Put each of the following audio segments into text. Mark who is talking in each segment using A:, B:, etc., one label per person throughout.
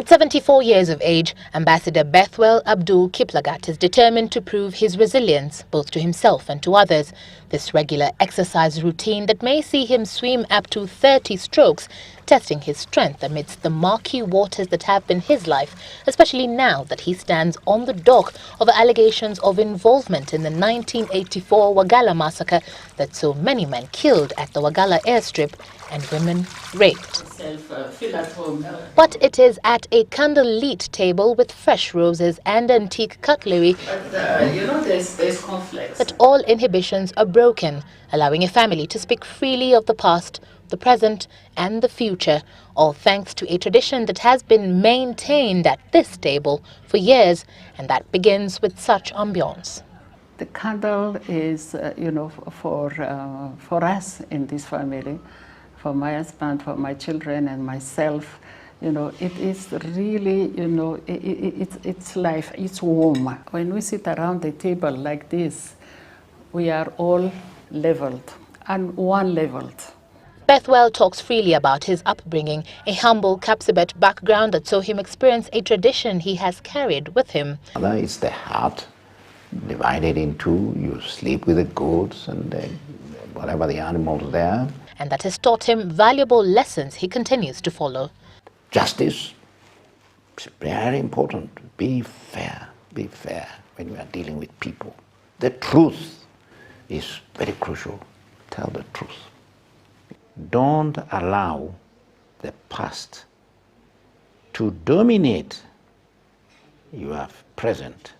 A: At 74 years of age, Ambassador Bethuel Kiplagat is determined to prove his resilience, both to himself and to others. This regular exercise routine that may see him swim up to 30 strokes, testing his strength amidst the murky waters that have been his life, especially now that he stands on the dock of allegations of involvement in the 1984 Wagalla massacre that saw many men killed at the Wagalla airstrip and women raped. But it is at a candlelit table with fresh roses and antique cutlery
B: there's conflicts
A: that all inhibitions are broken, allowing a family to speak freely of the past, the present and the future, all thanks to a tradition that has been maintained at this table for years, and that begins with such ambience.
C: The candle is, for us in this family, for my husband, for my children and myself, it is really, it's life, it's warm. When we sit around the table like this, we are all leveled and one-leveled.
A: Bethuel talks freely about his upbringing, a humble Kapsabet background that saw him experience a tradition he has carried with him.
D: It's the heart divided in two. You sleep with the goats and whatever the animals there.
A: And that has taught him valuable lessons he continues to follow.
D: Justice is very important. Be fair when you are dealing with people. The truth is very crucial. Tell the truth. Don't allow the past to dominate your present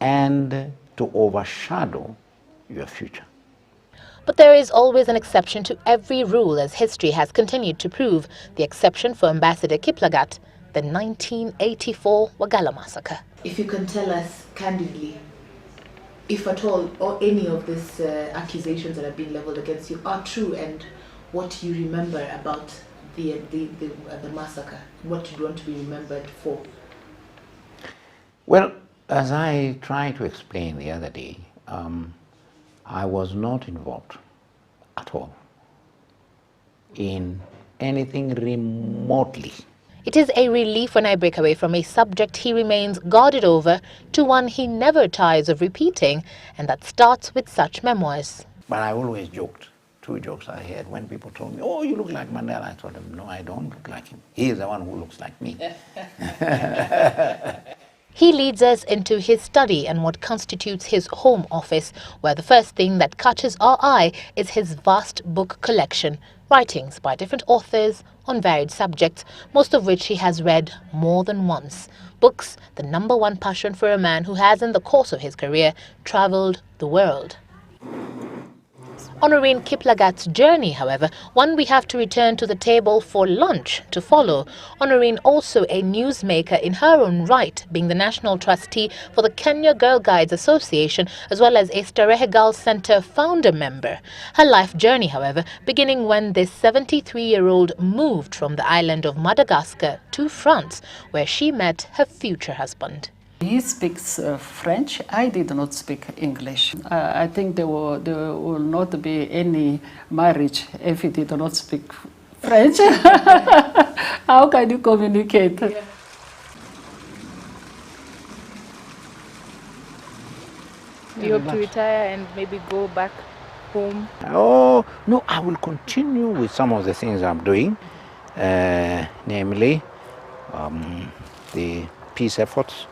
D: and to overshadow your future.
A: But there is always an exception to every rule, as history has continued to prove. The exception for Ambassador Kiplagat, the 1984 Wagalla massacre.
B: If you can tell us candidly, if at all, or any of these accusations that have been leveled against you are true, and what you remember about the massacre, what you want to be remembered for?
D: Well, as I tried to explain the other day, I was not involved at all in anything remotely.
A: It is a relief when I break away from a subject he remains guarded over to one he never tires of repeating, and that starts with such memoirs.
D: But I always joked, two jokes I had when people told me, "Oh, you look like Mandela." I told them, "No, I don't look like him. He is the one who looks like me."
A: He leads us into his study and what constitutes his home office, where the first thing that catches our eye is his vast book collection, writings by different authors on varied subjects, most of which he has read more than once. Books, the #1 passion for a man who has, in the course of his career, traveled the world. Honoring Kiplagat's journey, however, one we have to return to the table for lunch to follow. Honoring, also a newsmaker in her own right, being the national trustee for the Kenya Girl Guides Association, as well as a Starehegal Center founder member. Her life journey, however, beginning when this 73-year-old moved from the island of Madagascar to France, where she met her future husband.
C: He speaks French. I did not speak English. I think there will not be any marriage if he did not speak French. How can you communicate? Yeah.
E: Do you hope to retire and maybe go back home?
D: Oh, no, I will continue with some of the things I'm doing, namely the peace efforts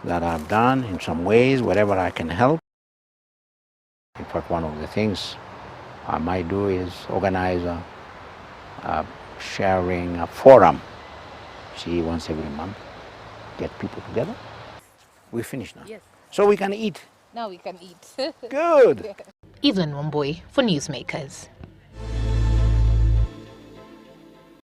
D: that I've done in some ways, wherever I can help. In fact, one of the things I might do is organize a sharing a forum. See, once every month, get people together. We finish now.
E: Yes.
D: So we can eat.
E: Now we can eat.
D: Good.
A: Evelyn Wambui for Newsmakers.